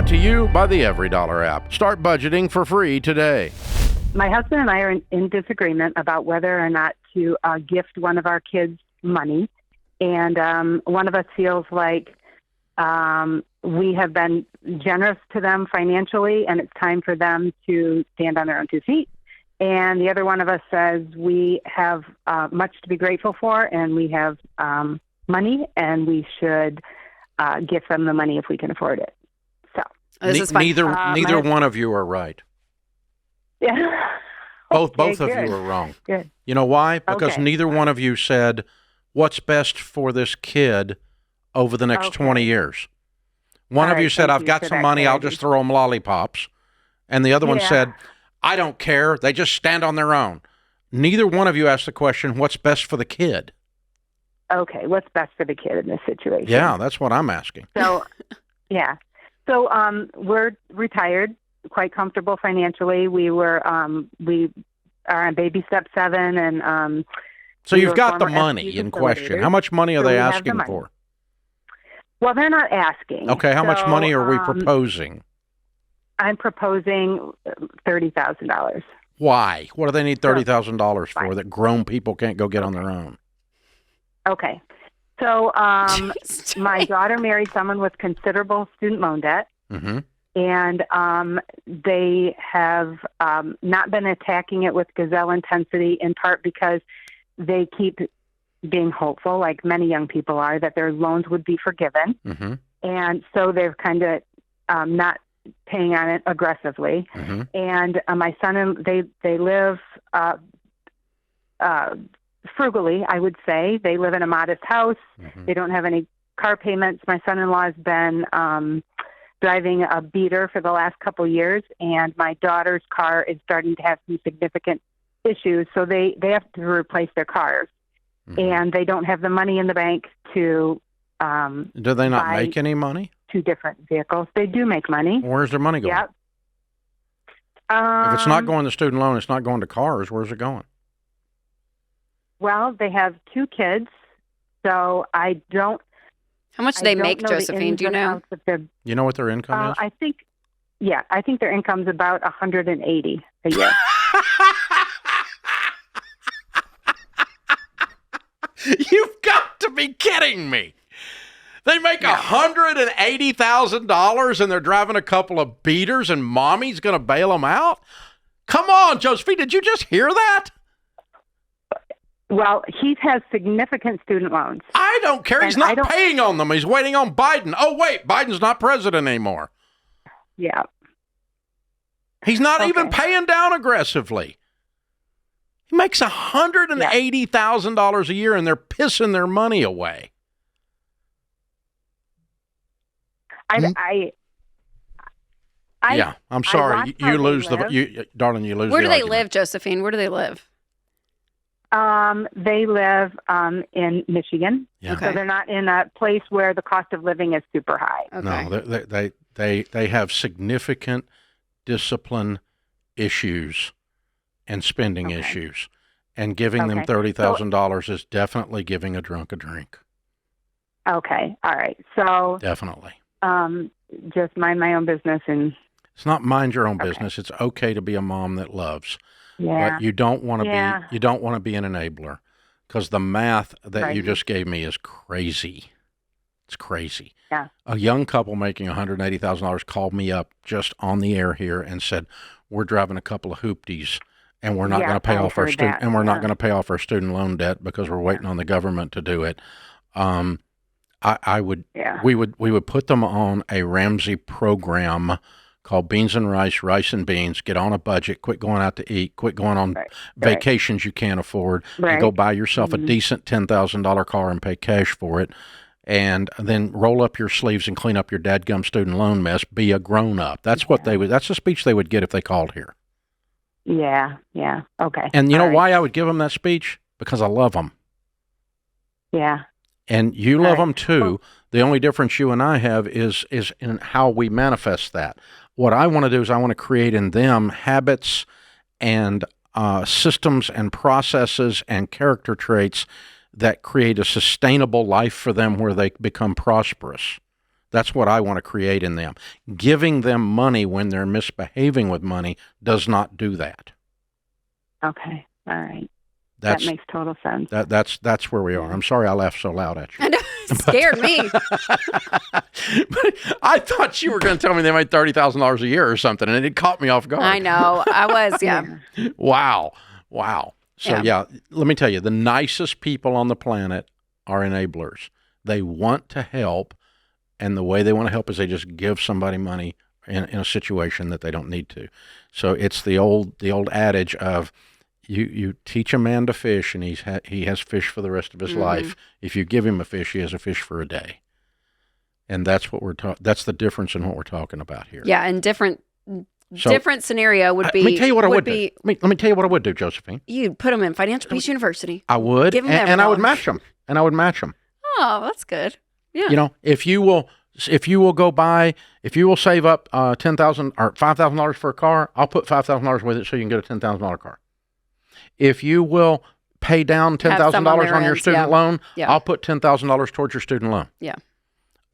Brought to you by the Every Dollar app. Start budgeting for free today. My husband and I are in disagreement about whether or not to gift one of our kids money. And one of us feels like we have been generous to them financially, and it's time for them to stand on their own 2 feet. And the other one of us says we have much to be grateful for, and we have money, and we should gift them the money if we can afford it. So neither one of you are right. Yeah. Both of you are wrong. Good. You know why? Because neither one of you said what's best for this kid over the next 20 years. One of you said, I've got some money, I'll just throw them lollipops. And the other one said, I don't care, they just stand on their own. Neither one of you asked the question, what's best for the kid? Okay, what's best for the kid in this situation? Yeah, that's what I'm asking. So, yeah. So we're retired, quite comfortable financially. We are on baby step 7, and so you've got the money in question. How much money are they asking for? Well, they're not asking. Okay, how much money are we proposing? I'm proposing $30,000. Why? What do they need $30,000 for that grown people can't go get on their own? Okay. So my daughter married someone with considerable student loan debt. Mm-hmm. And they have not been attacking it with gazelle intensity, in part because they keep being hopeful, like many young people are, that their loans would be forgiven. Mm-hmm. And so they're kind of not paying on it aggressively. Mm-hmm. And my son and they live frugally, I would say. They live in a modest house. Mm-hmm. They don't have any car payments. My son-in-law has been driving a beater for the last couple years, and my daughter's car is starting to have some significant issues, so they have to replace their cars. Mm-hmm. And they don't have the money in the bank to do they not make any money? 2 different vehicles. They do make money. Where's their money going? Yep. If it's not going to student loan, it's not going to cars. Where's it going? Well, they have 2 kids, so I don't. How much do they make, Josephine? Do you know? You know what their income is? I think their income's about $180 a year. You've got to be kidding me. They make $180,000 and they're driving a couple of beaters and mommy's going to bail them out? Come on, Josephine, did you just hear that? Well, he has significant student loans. I don't care. He's not paying on them. He's waiting on Biden. Oh, wait, Biden's not president anymore. Yeah. He's not even paying down aggressively. He makes $180,000 a year, and they're pissing their money away. I'm sorry. You lose darling, you lose. Where do they argument. live, Josephine? Where do they live? They live in Michigan, yeah. So they're not in a place where the cost of living is super high. Okay. No, they have significant discipline issues and spending issues, and giving them $30,000 is definitely giving a drunk a drink. Okay, all right. So definitely, just mind my own business, and it's not mind your own business. It's okay to be a mom that loves. Yeah. But you don't want to be. You don't want to be an enabler, because the math that you just gave me is crazy. It's crazy. Yeah. A young couple making $180,000 called me up just on the air here and said, "We're driving a couple of hoopties, and we're not going to pay off our student, and we're not going to pay off our student loan debt because we're waiting on the government to do it." We would put them on a Ramsey program called Beans and Rice, Rice and Beans. Get on a budget, quit going out to eat, quit going on vacations you can't afford, and go buy yourself a decent $10,000 car and pay cash for it, and then roll up your sleeves and clean up your dadgum student loan mess. Be a grown-up. That's what they would. That's the speech they would get if they called here. Yeah, okay. And you know why I would give them that speech? Because I love them. Yeah. And you love them too. The only difference you and I have is in how we manifest that. What I want to do is I want to create in them habits and systems and processes and character traits that create a sustainable life for them where they become prosperous. That's what I want to create in them. Giving them money when they're misbehaving with money does not do that. Okay. All right. That makes total sense. That's where we are. I'm sorry I laughed so loud at you. I know, it scared me. But I thought you were going to tell me they made $30,000 a year or something, and it caught me off guard. I know. I was, yeah. Wow. So, yeah, let me tell you, the nicest people on the planet are enablers. They want to help, and the way they want to help is they just give somebody money in a situation that they don't need to. So it's the old adage of, You teach a man to fish, and he has fish for the rest of his life. If you give him a fish, he has a fish for a day. And that's what that's the difference in what we're talking about here. Yeah, and different scenario would be. Let me tell you what I would do. Let me tell you what I would do, Josephine. You'd put them in Financial Peace University. I would, give them and I would match them. Oh, that's good. Yeah. You know, if you will save up $10,000 or $5,000 for a car, I'll put $5,000 with it so you can get a $10,000 car. If you will pay down $10,000 on your student loan, I'll put $10,000 towards your student loan. Yeah.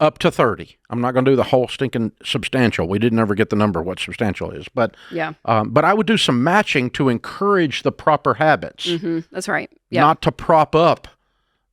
Up to 30. I'm not going to do the whole stinking substantial. We didn't ever get the number what substantial is, but but I would do some matching to encourage the proper habits. That's right. Yeah. Not to prop up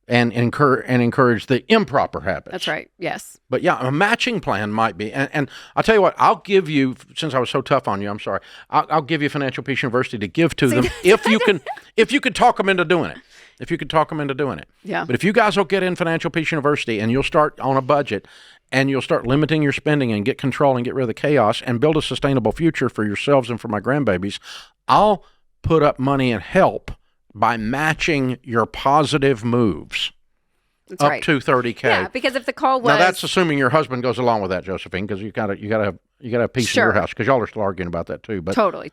and encourage the improper habits. That's right. Yes. But yeah, a matching plan might be. And I'll tell you what, I'll give you, since I was so tough on you, I'm sorry, I'll give you Financial Peace University to give to them if you can talk them into doing it. If you could talk them into doing it. Yeah. But if you guys will get in Financial Peace University and you'll start on a budget and you'll start limiting your spending and get control and get rid of the chaos and build a sustainable future for yourselves and for my grandbabies, I'll put up money and help by matching your positive moves. That's up right. to $30K. Yeah, because if the call was... Now, that's assuming your husband goes along with that, Josephine, because you gotta have peace in your house, because y'all are still arguing about that too. But Totally.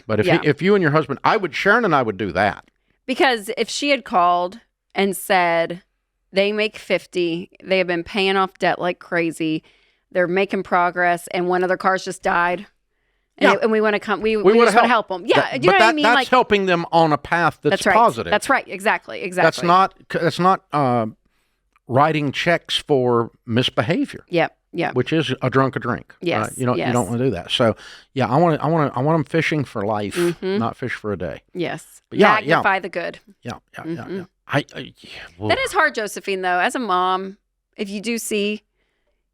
But if you and your husband, Sharon and I would do that. Because if she had called and said they make 50, they have been paying off debt like crazy, they're making progress, and one of their cars just died, and we want to come, we just want to help them. Yeah, you know what I mean? That's helping them on a path that's right. positive. That's right. Exactly. That's not writing checks for misbehavior. Yep. Which is a drink. Yes. You don't want to do that. So yeah, I want them fishing for life, not fish for a day. Yes. But magnify the good. Yeah. That is hard, Josephine, though. As a mom, if you do see,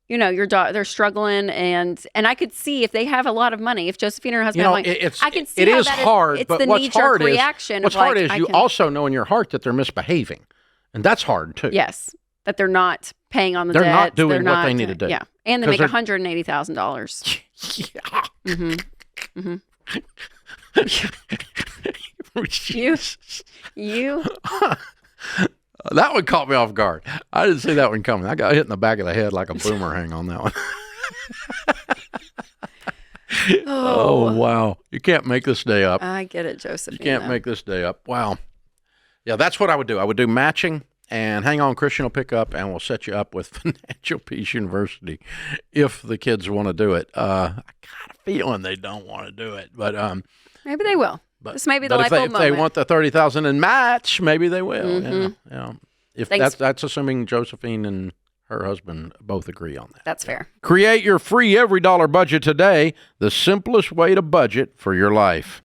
your daughter, they're struggling, and I could see if they have a lot of money, if Josephine and her husband, I can see it how is that hard. It's but the what's hard reaction. What's hard is you also know in your heart that they're misbehaving, and that's hard too. Yes, that they're not paying on the debt. They're not doing what they need to do. Yeah, and they make $180,000. You. That one caught me off guard. I didn't see that one coming. I got hit in the back of the head like a boomerang on that one. Oh, wow. You can't make this day up. I get it, Josephine. You can't make this day up. Wow. Yeah, that's what I would do. I would do matching, and hang on, Christian will pick up, and we'll set you up with Financial Peace University if the kids want to do it. I got a feeling they don't want to do it, but maybe they will. This may be the life moment. If they want the $30,000 in match, maybe they will. Yeah. If that's assuming Josephine and her husband both agree on that. That's fair. Create your free every dollar budget today, the simplest way to budget for your life.